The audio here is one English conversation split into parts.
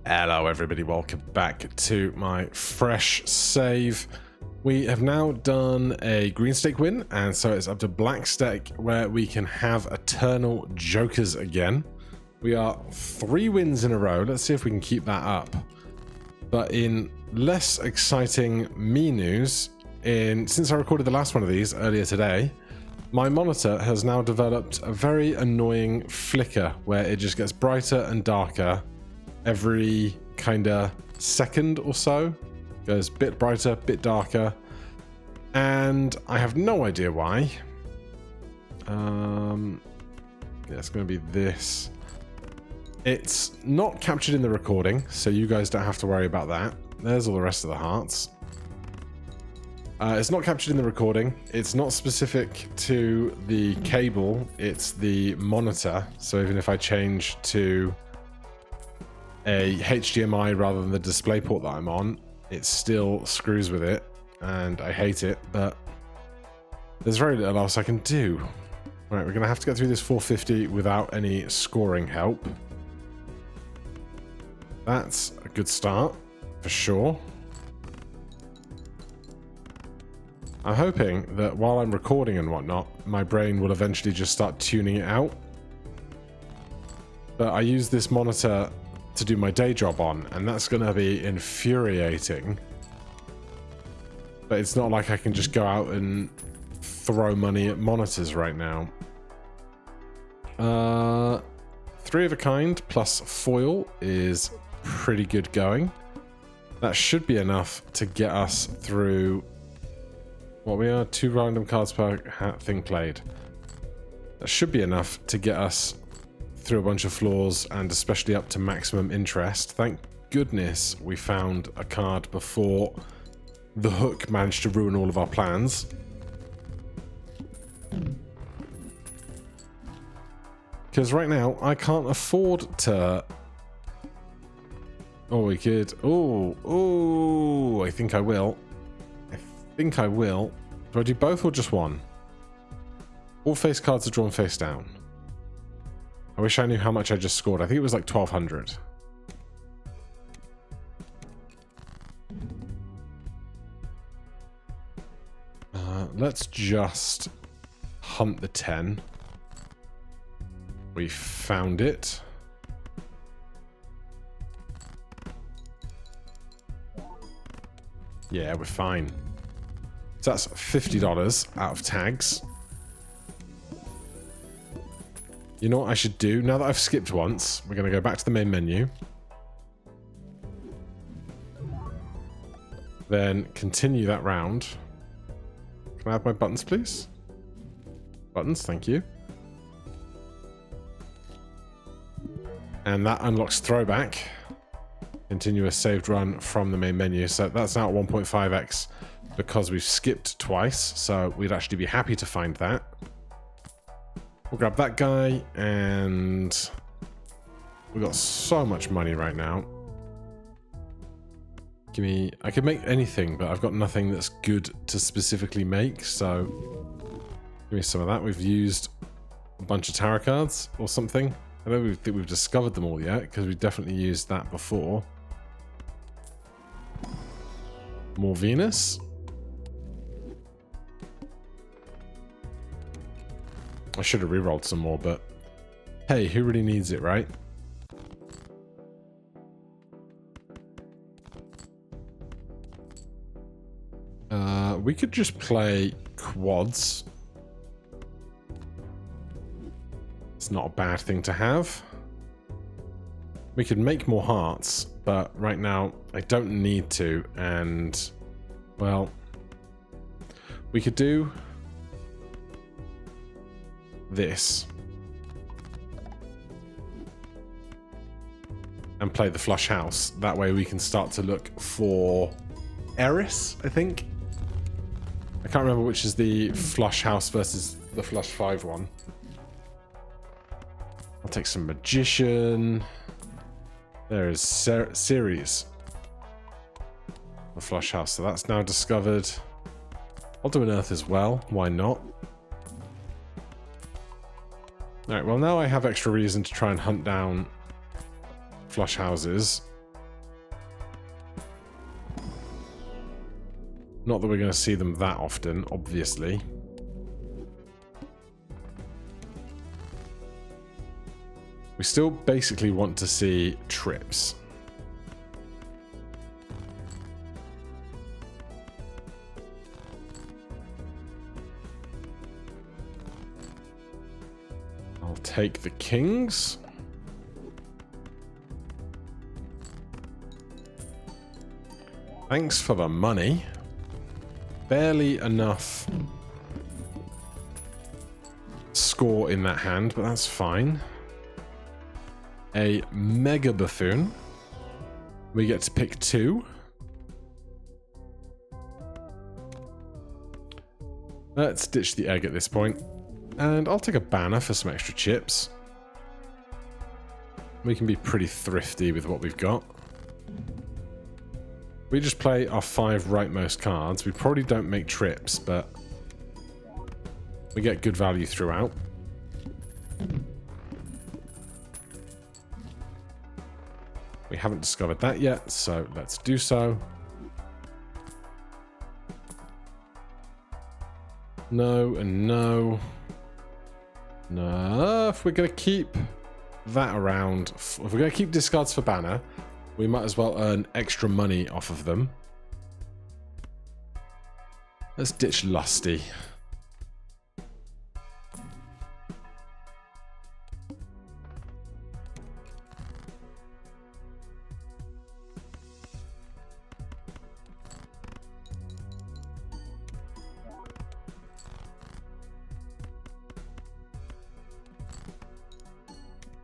Hello everybody, welcome back to my fresh save. We have now done a green stake win, and so it's up to black stake where we can have eternal jokers again. We are 3 wins in a row. Let's see if we can keep that up. But in less exciting me news, since I recorded the last one of these earlier today, my monitor has now developed a very annoying flicker where it just gets brighter and darker every kind of second or so. Goes a bit brighter, bit darker, and I have no idea why. Yeah, it's going to be this. It's not captured in the recording, so you guys don't have to worry about that. There's all the rest of the hearts. It's not captured in the recording. It's not specific to the cable, it's the monitor. So even if I change to a HDMI rather than the display port that I'm on, it still screws with it, and I hate it, but there's very little else I can do. Right, we're going to have to get through this 450 without any scoring help. That's a good start, for sure. I'm hoping that while I'm recording and whatnot, my brain will eventually just start tuning it out. But I use this monitor to do my day job on, and that's going to be infuriating. But it's not like I can just go out and throw money at monitors right now. 3 of a kind plus foil is pretty good going. That should be enough to get us through what we are, 2 random cards per thing played. That should be enough to get us through a bunch of floors, and especially up to maximum interest. Thank goodness we found a card before the hook managed to ruin all of our plans. Because right now I can't afford to... Oh, we could... Oh, I think I will. I think I will. Do I do both or just one? All face cards are drawn face down. I wish I knew how much I just scored. I think it was like 1,200. Let's just hunt the 10. We found it. Yeah, we're fine. So that's $50 out of tags. You know what I should do? Now that I've skipped once, we're going to go back to the main menu. Then continue that round. Can I have my buttons, please? Buttons, thank you. And that unlocks throwback. Continue a saved run from the main menu. So that's now at 1.5x because we've skipped twice. So we'd actually be happy to find that. We'll grab that guy, and we've got so much money right now. Give me... I could make anything, but I've got nothing that's good to specifically make, so give me some of that. We've used a bunch of tarot cards or something. I don't think we've discovered them all yet, because we've definitely used that before. More Venus. I should have rerolled some more, but hey, who really needs it, right? We could just play quads. It's not a bad thing to have. We could make more hearts, but right now I don't need to, and well, we could do this and play the flush house. That way we can start to look for Eris, I think. I can't remember which is the flush house versus the flush 5 one. I'll take some magician. There is series. The flush house, so that's now discovered. I'll do an earth as well, why not? Alright, well now I have extra reason to try and hunt down flush houses. Not that we're going to see them that often, obviously. We still basically want to see trips. I'll take the kings. Thanks for the money. Barely enough score in that hand, but that's fine. A mega buffoon. We get to pick 2. Let's ditch the egg at this point. And I'll take a banner for some extra chips. We can be pretty thrifty with what we've got. We just play our 5 rightmost cards. We probably don't make trips, but we get good value throughout. We haven't discovered that yet, so let's do so. No and no. No, if we're going to keep that around, if we're going to keep discards for banner, we might as well earn extra money off of them. Let's ditch Lusty.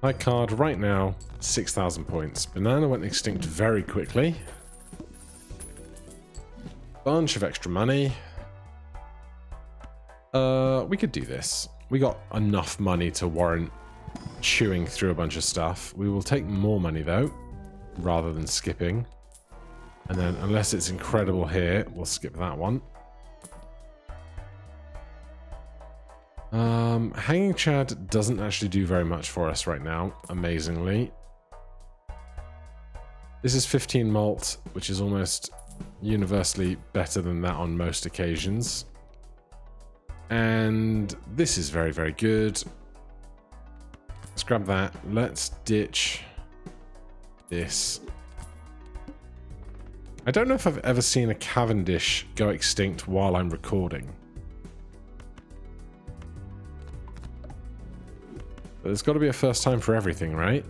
My card right now, 6,000 points. Banana went extinct very quickly. Bunch of extra money. We could do this. We got enough money to warrant chewing through a bunch of stuff. We will take more money though, rather than skipping. And then unless it's incredible here, we'll skip that one. Hanging Chad doesn't actually do very much for us right now, amazingly. This is 15 malt, which is almost universally better than that on most occasions. And this is very, very good. Let's grab that. Let's ditch this. I don't know if I've ever seen a Cavendish go extinct while I'm recording. But there's got to be a first time for everything, right?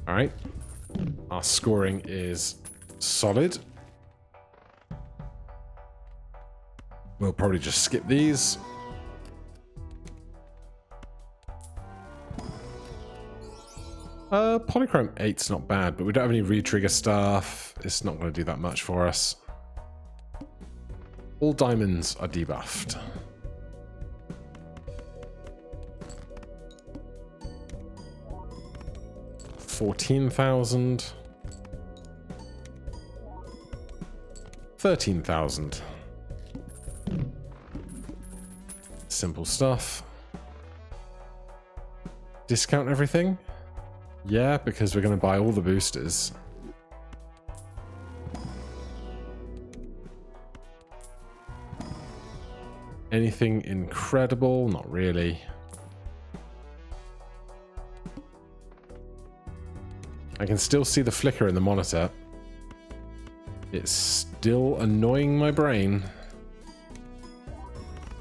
Alright. Our scoring is solid. We'll probably just skip these. Polychrome 8's not bad, but we don't have any re-trigger stuff. It's not going to do that much for us. All diamonds are debuffed. $14,000. 13,000. Simple stuff. Discount everything? Yeah, because we're going to buy all the boosters. Anything incredible? Not really. I can still see the flicker in the monitor. It's still annoying my brain.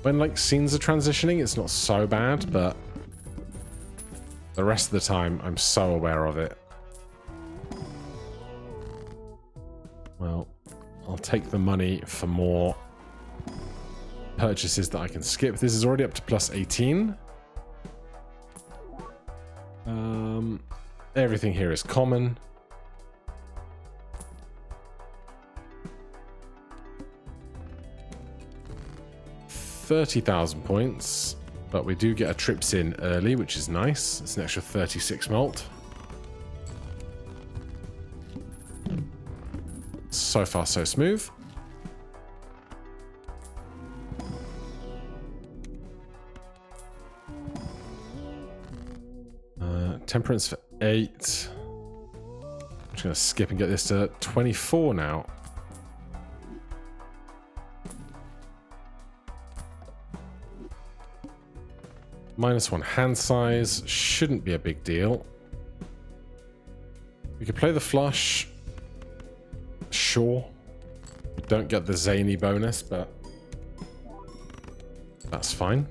When, like, scenes are transitioning, it's not so bad, but the rest of the time, I'm so aware of it. Well, I'll take the money for more purchases that I can skip. This is already up to plus 18. Everything here is common. $30,000 points, but we do get a trips in early, which is nice. It's an extra 36 malt. So far, so smooth. Temperance for 8. I'm just going to skip and get this to 24 now. -1 hand size shouldn't be a big deal. We could play the flush. Sure. We don't get the zany bonus, but that's fine.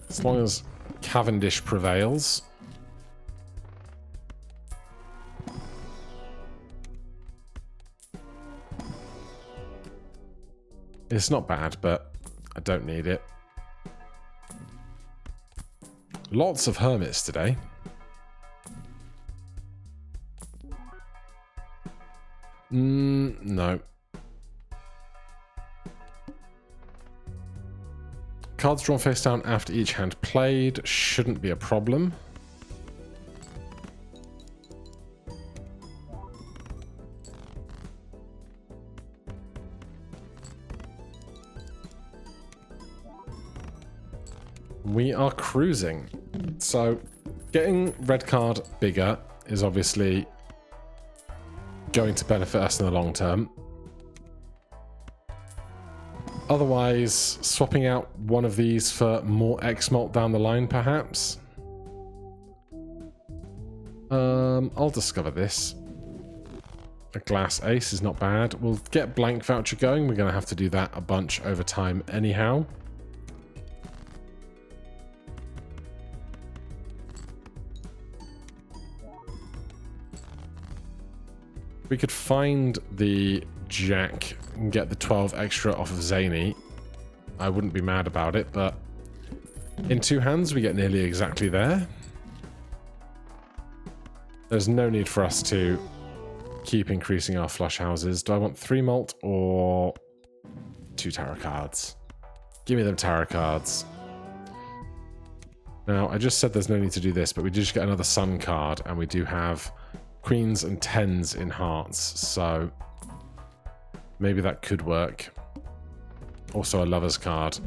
As long as Cavendish prevails. It's not bad, but I don't need it. Lots of hermits today. No. Cards drawn face down after each hand played shouldn't be a problem. We are cruising. So getting red card bigger is obviously going to benefit us in the long term. Otherwise, swapping out one of these for more X-Malt down the line, perhaps. I'll discover this. A glass ace is not bad. We'll get blank voucher going. We're going to have to do that a bunch over time anyhow. We could find the Jack and get the 12 extra off of Zany. I wouldn't be mad about it, but in 2 hands we get nearly exactly there. There's no need for us to keep increasing our flush houses. Do I want 3 malt or 2 tarot cards? Give me them tarot cards. Now, I just said there's no need to do this, but we did just get another sun card, and we do have queens and 10s in hearts, so maybe that could work. Also a lover's card.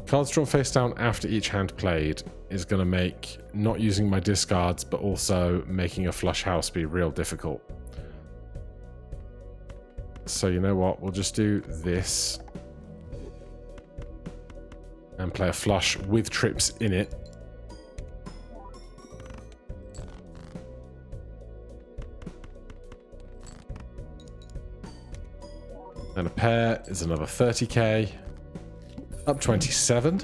Cards drawn face down after each hand played is going to make not using my discards, but also making a flush house be real difficult. So you know what, we'll just do this. And play a flush with trips in it. And a pair is another 30k. Up 27.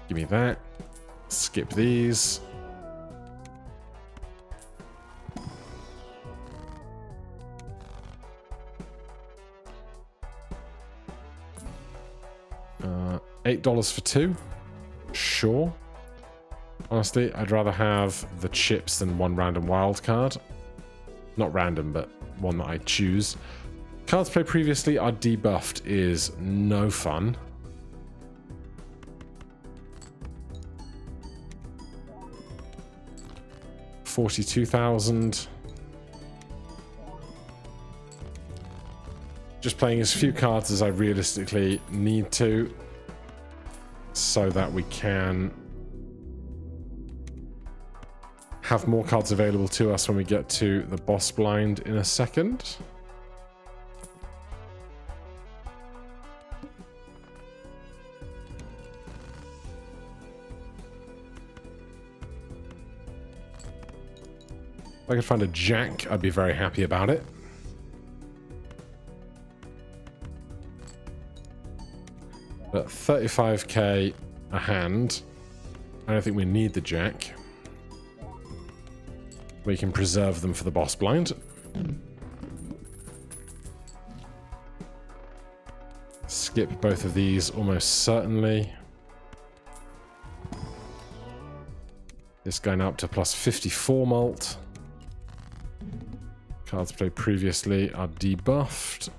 Give me that. Skip these. $8 for 2. Sure. Honestly, I'd rather have the chips than one random wild card. Not random, but one that I choose. Cards played previously are debuffed is no fun. $42,000. Just playing as few cards as I realistically need to, so that we can have more cards available to us when we get to the boss blind in a second. If I could find a Jack, I'd be very happy about it. But 35k a hand. I don't think we need the Jack. We can preserve them for the boss blind. Skip both of these almost certainly. This going up to plus 54 malt. Cards played previously are debuffed.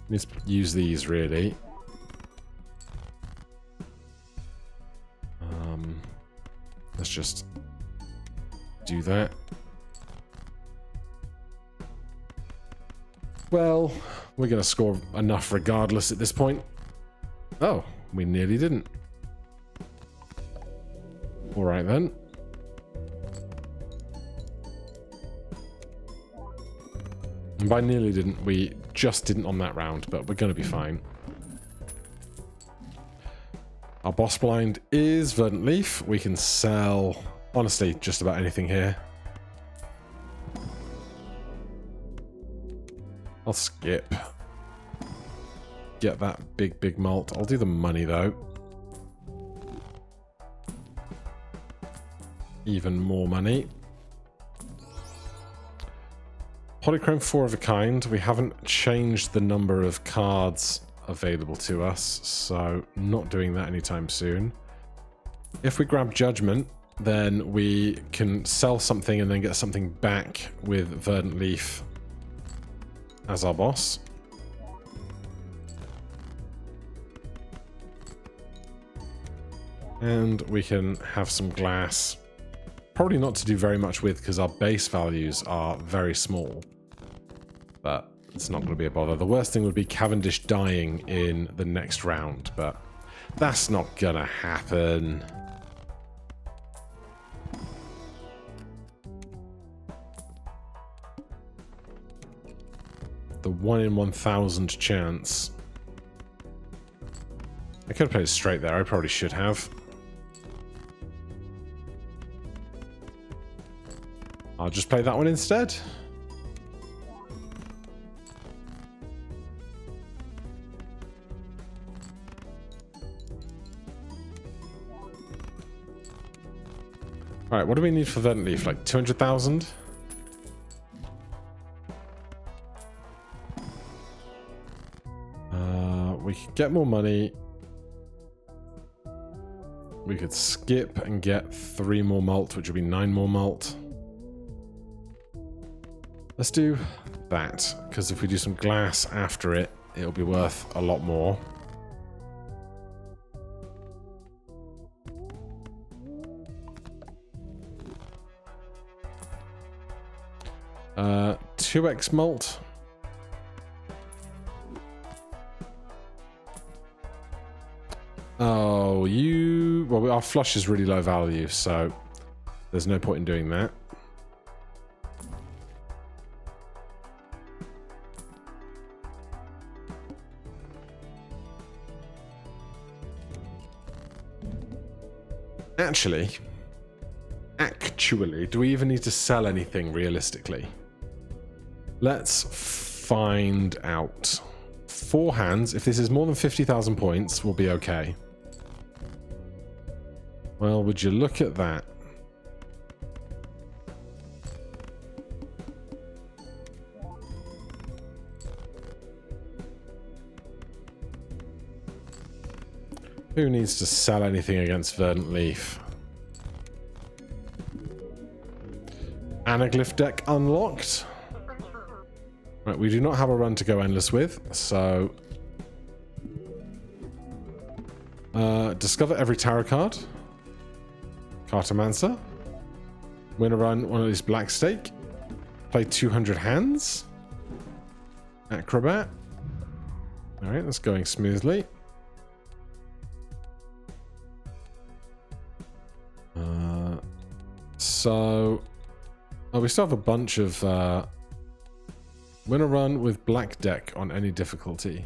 Need to use these really. just do that. Well, we're going to score enough regardless at this point. Oh, we nearly didn't. All right then. And by nearly didn't, we just didn't on that round, but we're going to be fine. Our boss blind is Verdant Leaf. We can sell, honestly, just about anything here. I'll skip. Get that big malt. I'll do the money though. Even more money. Polychrome 4 of a kind. We haven't changed the number of cards available to us, so not doing that anytime soon. If we grab Judgment, then we can sell something and then get something back with Verdant Leaf as our boss. And we can have some glass. Probably not to do very much with because our base values are very small. But it's not going to be a bother. The worst thing would be Cavendish dying in the next round, but that's not going to happen. The 1 in 1,000 chance. I could have played it straight there. I probably should have. I'll just play that one instead. Alright, what do we need for Verdant Leaf? Like 200,000? We could get more money. We could skip and get 3 more malt, which would be 9 more malt. Let's do that, because if we do some glass after it, it'll be worth a lot more. Uh, 2x malt. Oh, well, our flush is really low value, so there's no point in doing that. Actually, do we even need to sell anything realistically? Let's find out. 4 hands. If this is more than 50,000 points, we'll be okay. Well, would you look at that? Who needs to sell anything against Verdant Leaf? Anaglyph deck unlocked. Right, we do not have a run to go endless with, so... discover every tarot card. Cartomancer. Win a run, one of these Black Stake. Play 200 hands. Acrobat. Alright, that's going smoothly. So... Oh, we still have a bunch of... win a run with Black Deck on any difficulty.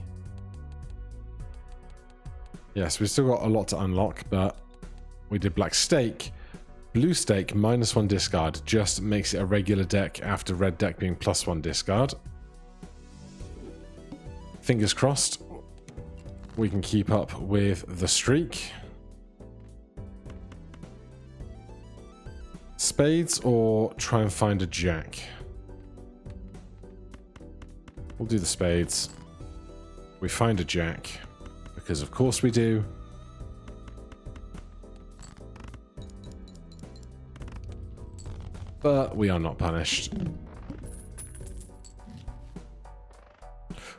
Yes, we've still got a lot to unlock, but we did Black Stake. Blue Stake, -1 discard, just makes it a regular deck after Red Deck being +1 discard. Fingers crossed we can keep up with the streak. Spades or try and find a jack? We'll do the spades. We find a jack, because of course we do. But we are not punished.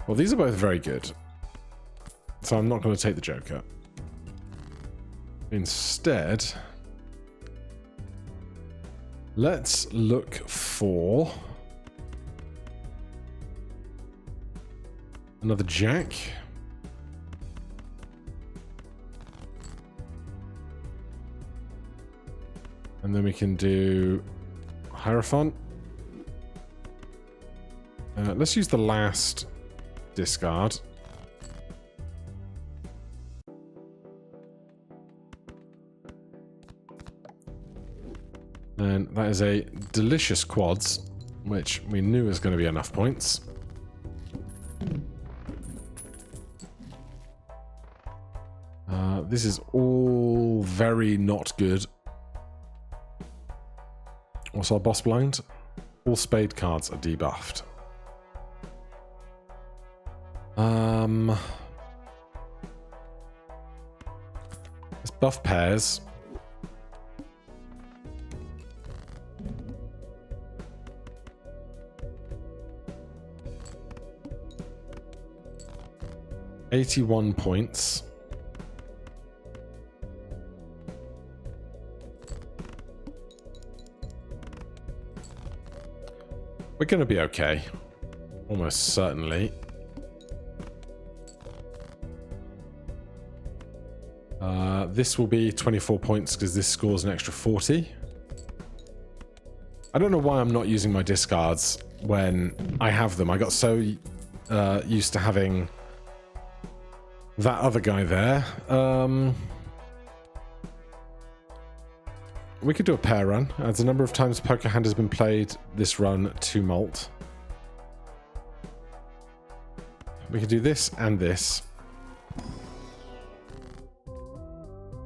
Well, these are both very good. So I'm not going to take the Joker. Instead, Let's look for another jack. And then we can do Hierophant. Let's use the last discard. And that is a delicious quads, which we knew was going to be enough points. This is all very not good. What's our boss blind? All spade cards are debuffed. Let's buff pairs. $81 points. We're going to be okay. Almost certainly. This will be 24 points because this scores an extra 40. I don't know why I'm not using my discards when I have them. I got so used to having that other guy there. We could do a pair run. As the number of times Poker Hand has been played this run to Malt. We could do this and this.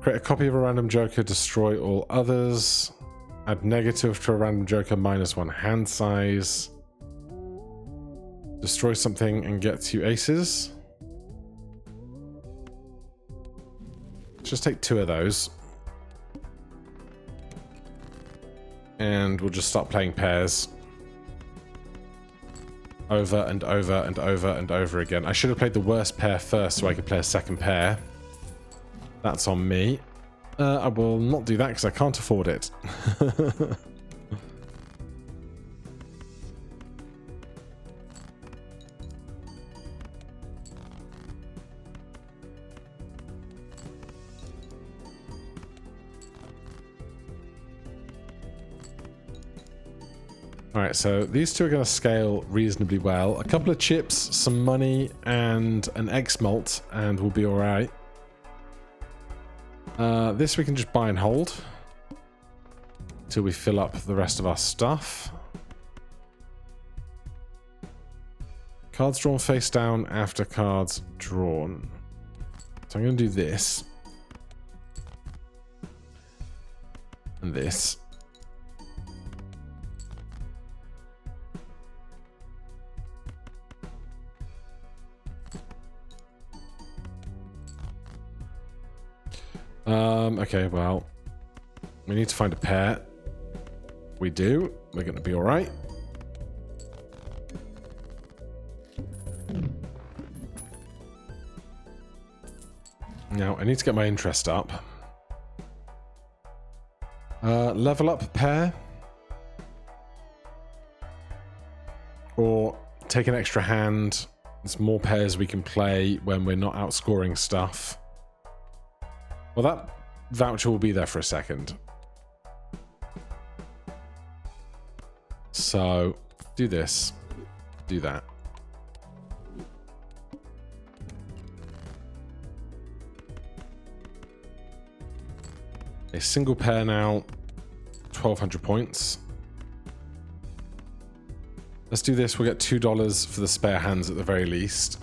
Create a copy of a random joker, destroy all others. Add negative to a random joker, -1 hand size. Destroy something and get 2 aces. Let's just take 2 of those. And we'll just start playing pairs. Over and over and over and over again. I should have played the worst pair first so I could play a second pair. That's on me. I will not do that because I can't afford it. Alright, so these two are going to scale reasonably well. A couple of chips, some money, and an X-Malt, and we'll be alright. This we can just buy and hold till we fill up the rest of our stuff. Cards drawn face down after cards drawn. So I'm going to do this. And this. Okay, well, we need to find a pair. We do. We're going to be all right. Now, I need to get my interest up. Level up pair. Or take an extra hand. There's more pairs we can play when we're not outscoring stuff. Well, that voucher will be there for a second. So, do this. Do that. A single pair now. 1,200 points. Let's do this. We'll get $2 for the spare hands at the very least.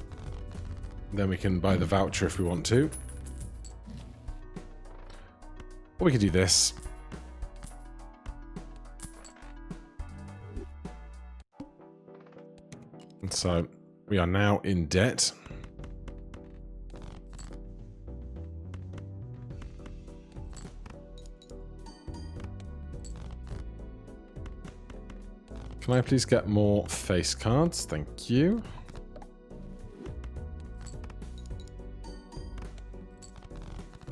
Then we can buy the voucher if we want to. Or we could do this. And so we are now in debt. Can I please get more face cards? Thank you.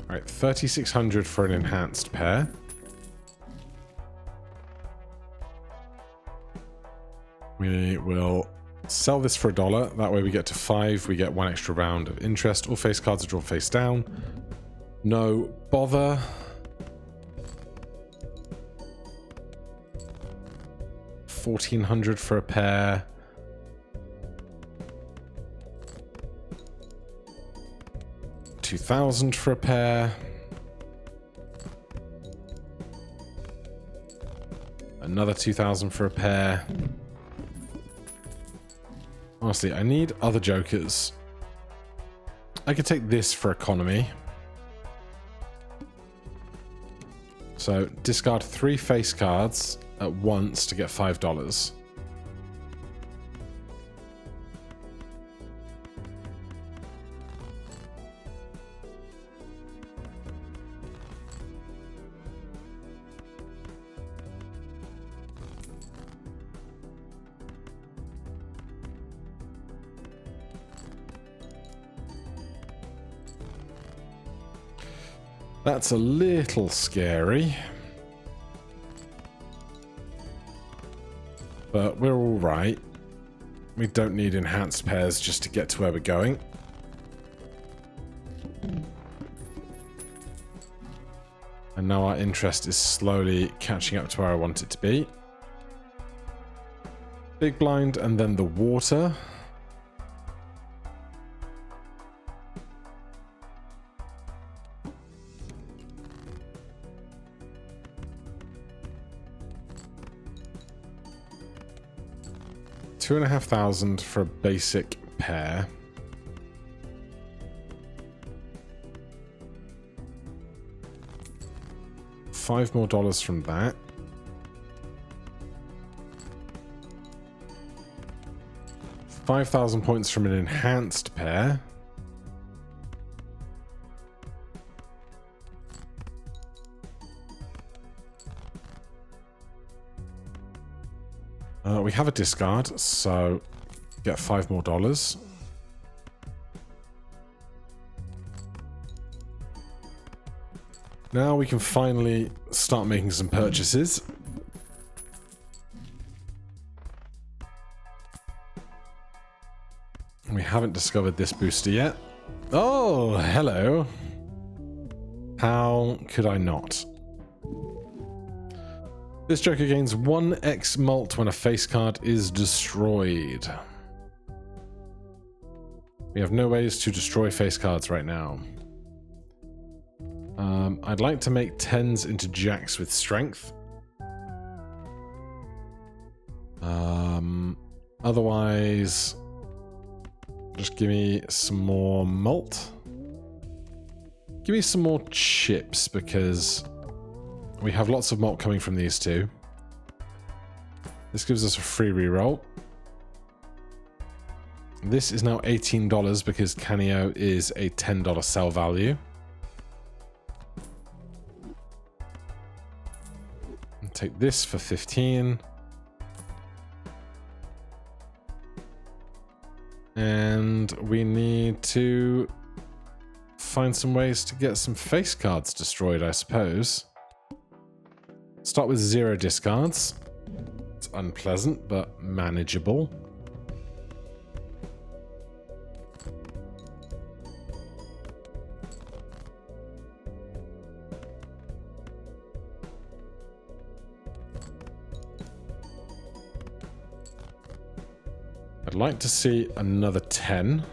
Alright, 3,600 for an enhanced pair. will sell this for $1. That way we get to 5. We get 1 extra round of interest. All face cards are drawn face down. No bother. $1,400 for a pair. $2,000 for a pair. Another $2,000 for a pair. Honestly, I need other jokers. I could take this for economy. So discard 3 face cards at once to get $5. That's a little scary. But we're all right. We don't need enhanced pairs just to get to where we're going. And now our interest is slowly catching up to where I want it to be. Big blind and then the water. $2,500 for a basic pair. $5 more from that. $5,000 points from an enhanced pair. We have a discard, so get $5 more. Now we can finally start making some purchases. We haven't discovered this booster yet. Oh, hello. How could I not? This joker gains 1x mult when a face card is destroyed. We have no ways to destroy face cards right now. I'd like to make 10s into jacks with strength. Otherwise, just give me some more mult. Give me some more chips because we have lots of malt coming from these two. This gives us a free reroll. This is now $18 because Canio is a $10 sell value. I'll take this for 15. And we need to find some ways to get some face cards destroyed, I suppose. Start with 0 discards. It's unpleasant, but manageable. I'd like to see another 10.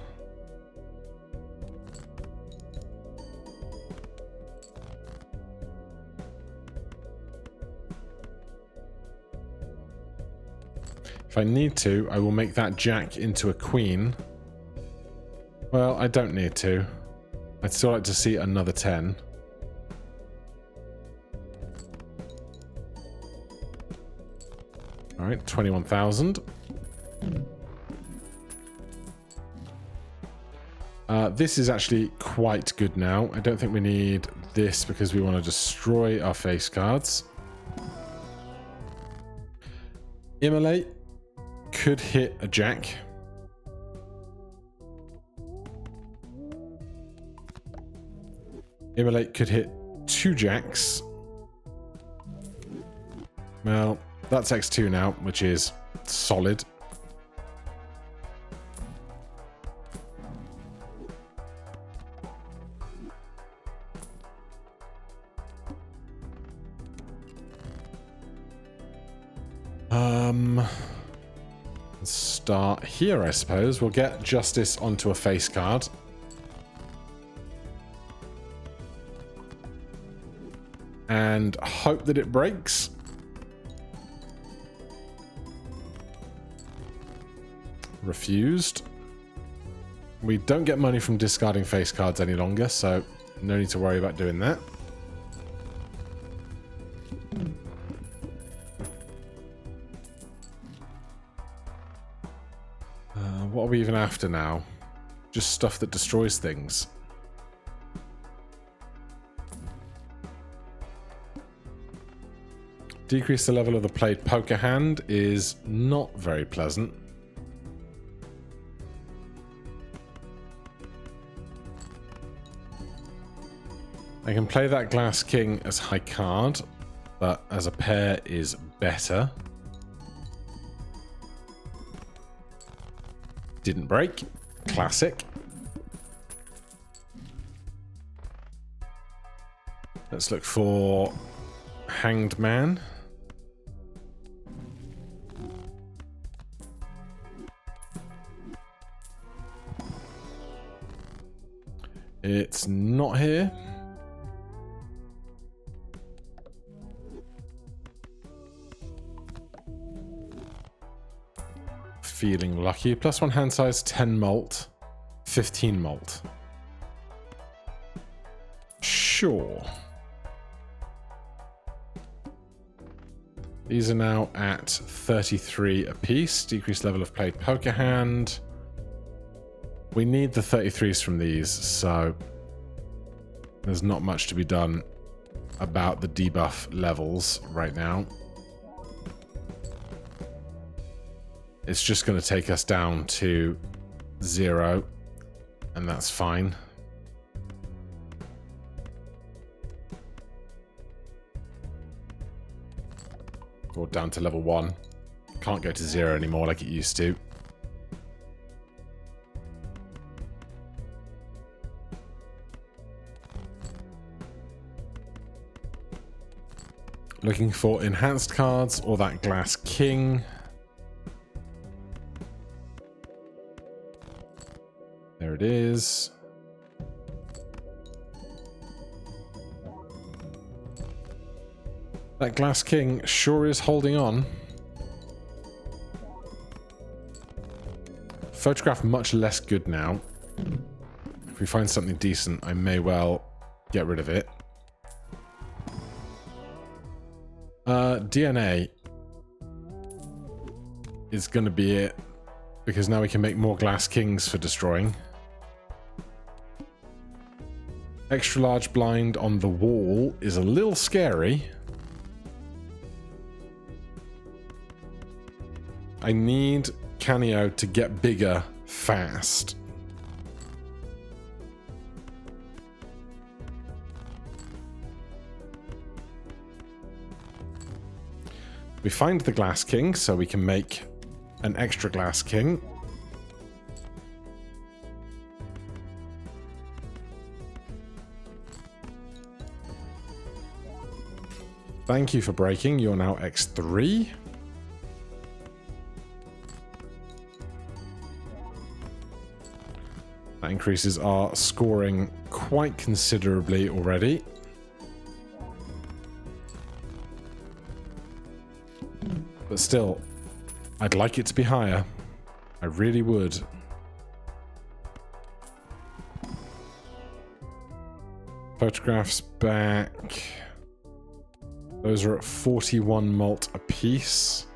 If I need to, I will make that jack into a queen. Well, I don't need to. I'd still like to see another 10. All right, 21,000. This is actually quite good now. I don't think we need this because we want to destroy our face cards. Immolate could hit a jack. Immolate could hit 2 jacks. Well, that's X2 now, which is solid. Let's start here, I suppose. We'll get Justice onto a face card. And hope that it breaks. Refused. We don't get money from discarding face cards any longer, so no need to worry about doing that. What are we even after now? Just stuff that destroys things. Decrease the level of the played poker hand is not very pleasant. I can play that Glass King as high card, but as a pair is better. Didn't break. Classic. Let's look for Hanged Man. It's not here. Feeling lucky. +1 hand size, 10 malt, 15 malt. Sure. These are now at 33 apiece. Decreased level of played poker hand. We need the 33s from these, so there's not much to be done about the debuff levels right now. It's just going to take us down to 0, and that's fine. Or down to level 1. Can't go to 0 anymore like it used to. Looking for enhanced cards or that Glass King. There it is. That Glass King sure is holding on. Photograph much less good now. If we find something decent, I may well get rid of it. DNA is going to be it, because now we can make more Glass Kings for destroying. Extra large blind on the wall is a little scary. I need Canio to get bigger fast. We find the Glass King, so we can make an extra Glass King. Thank you for breaking. You're now X3. That increases our scoring quite considerably already. But still, I'd like it to be higher. I really would. Photographs back. Those are at 41 malt apiece.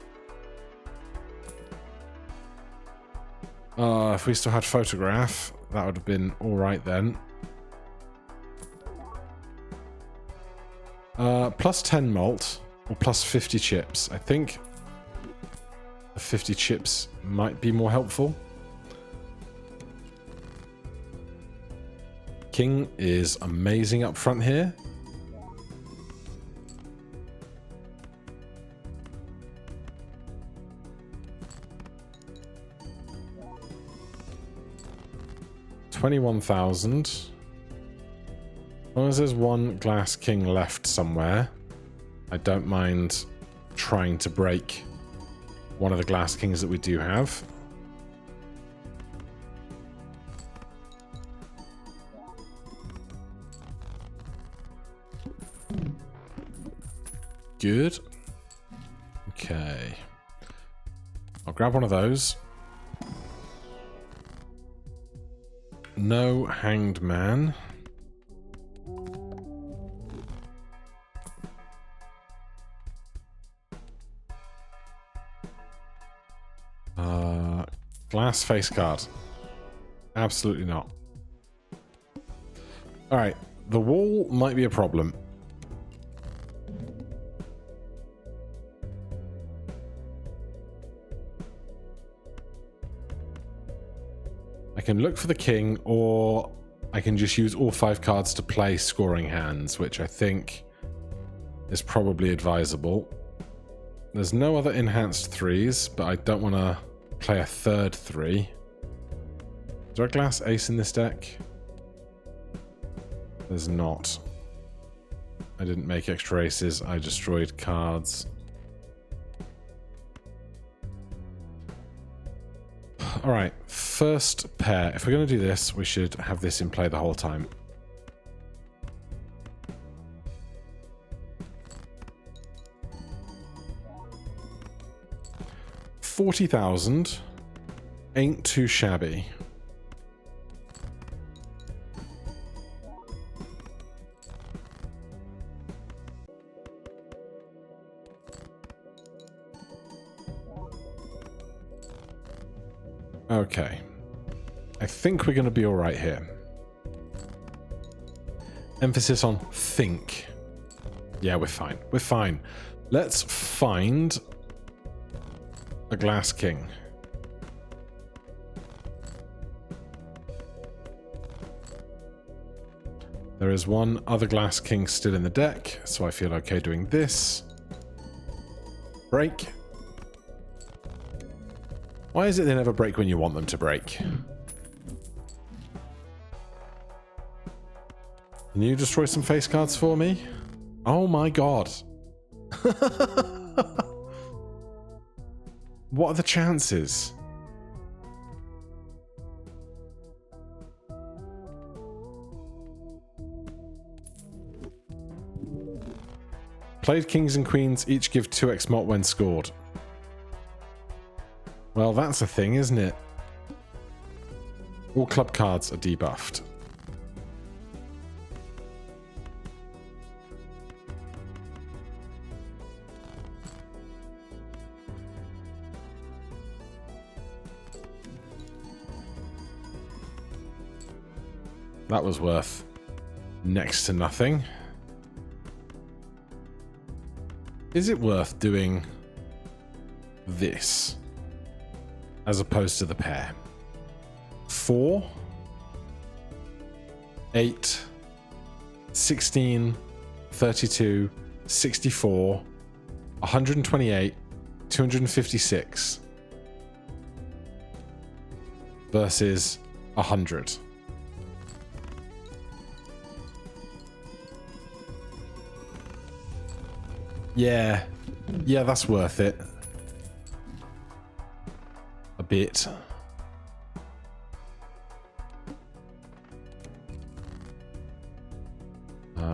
If we still had photograph, that would have been alright then. Plus 10 malt, or plus 50 chips. I think the 50 chips might be more helpful. King is amazing up front here. $21,000. As long as there's one Glass King left somewhere, I don't mind trying to break one of the glass kings that we do have. Good. Okay. I'll grab one of those. No hanged man. Glass face card. Absolutely not. Alright, the wall might be a problem. I can look for the king, or I can just use all 5 cards to play scoring hands, which I think is probably advisable. There's no other enhanced 3s, but I don't want to play a third 3. Is there a glass ace in this deck? There's not. I didn't make extra aces, I destroyed cards. Alright, first pair. If we're going to do this, we should have this in play the whole time. $40,000 ain't too shabby. Okay. I think we're going to be all right here. Emphasis on think. Yeah, we're fine. We're fine. Let's find a glass king. There is one other glass king still in the deck, so I feel okay doing this. Break. Why is it they never break when you want them to break? Can you destroy some face cards for me? Oh my god. What are the chances? Played kings and queens, each give 2x mot when scored. Well, that's a thing, isn't it? All club cards are debuffed. That was worth next to nothing. Is it worth doing this as opposed to the pair? 4, 8, 16, 32, 64, 128, 256 versus 100. Yeah, that's worth it. A bit.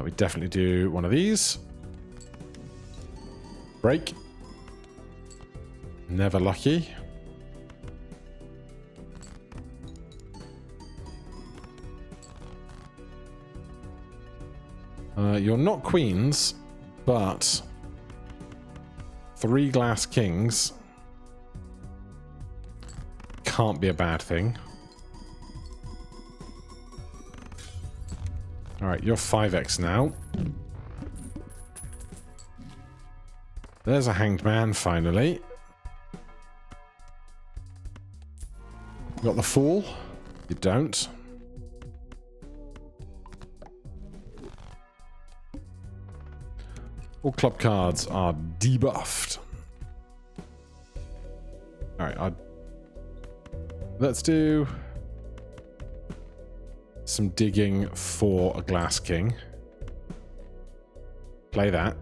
We definitely do one of these. Break. Never lucky. You're not queens, but 3 glass kings can't be a bad thing. Alright, you're 5x now. There's a hanged man, finally. Got the fool? You don't. All club cards are debuffed. Alright, let's do some digging for a glass king. Play that.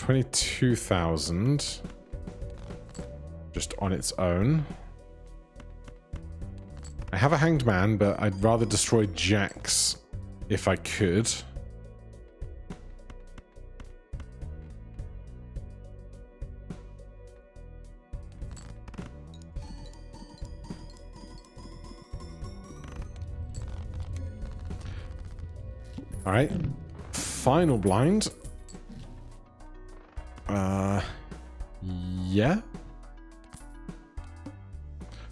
22,000 just on its own. I have a hanged man, but I'd rather destroy jacks if I could. All right, final blind. Yeah.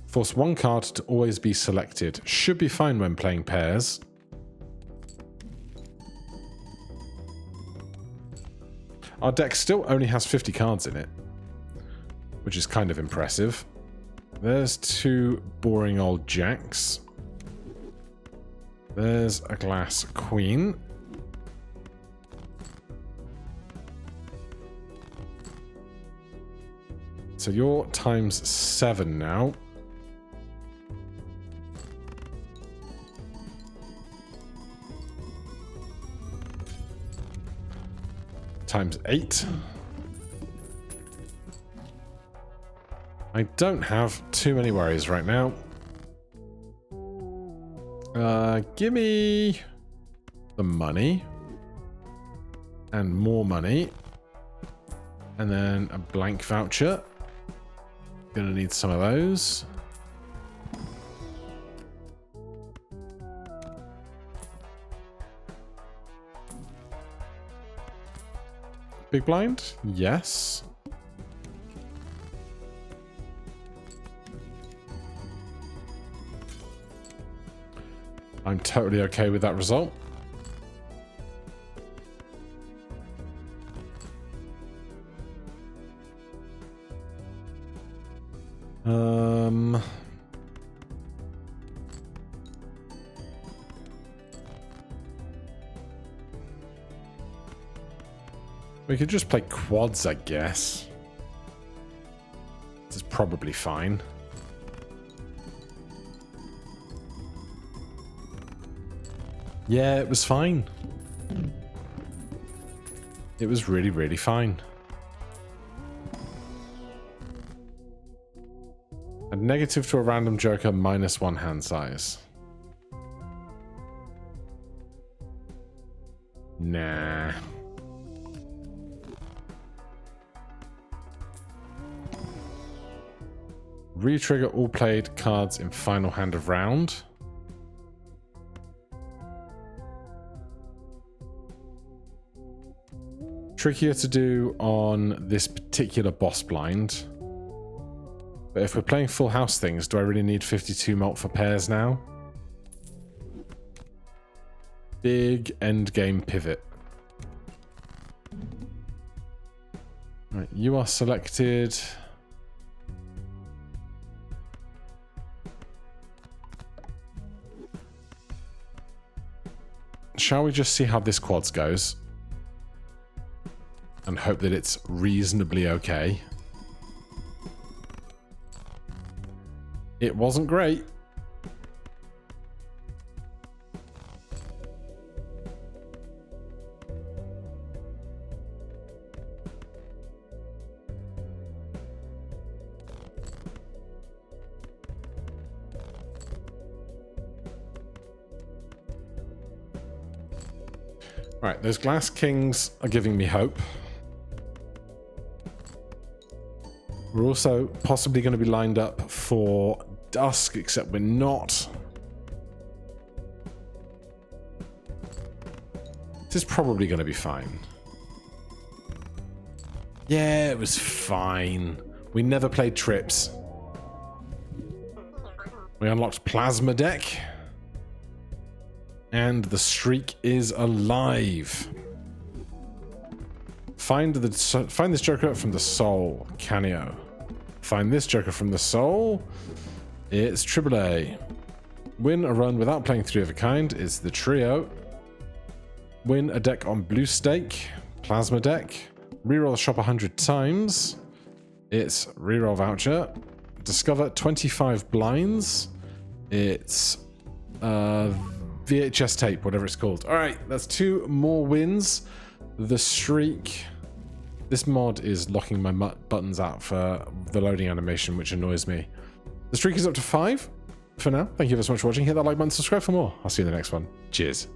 Force one card to always be selected. Should be fine when playing pairs. Our deck still only has 50 cards in it, which is kind of impressive. There's two boring old jacks. There's a glass queen. So you're times 7 now. Times 8. I don't have too many worries right now. Give me the money and more money, and then a blank voucher. Gonna need some of those. Big blind? Yes. I'm totally okay with that result. We could just play quads, I guess. This is probably fine. Yeah, it was fine. It was really, really fine. A negative to a random joker, -1 hand size. Nah. Re-trigger all played cards in final hand of round. Trickier to do on this particular boss blind. But if we're playing full house things, do I really need 52 mult for pairs now? Big end game pivot. Right, you are selected. Shall we just see how this quads goes? And hope that it's reasonably okay. It wasn't great. Right, those glass kings are giving me hope. We're also possibly going to be lined up for dusk, except we're not. This is probably going to be fine. Yeah, it was fine. We never played trips. We unlocked Plasma Deck. And the streak is alive. Find this joker from the soul, Canio. Find this joker from the soul. It's AAA. Win a run without playing 3 of a kind is the trio. Win a deck on blue stake, Plasma Deck. Reroll the shop 100 times. It's reroll voucher. Discover 25 blinds. It's VHS tape, whatever it's called. All right, that's 2 more wins. The streak This mod is locking my buttons out for the loading animation, which annoys me. The streak is up to 5 for now. Thank you so much for watching. Hit that like button, subscribe for more. I'll see you in the next one. Cheers.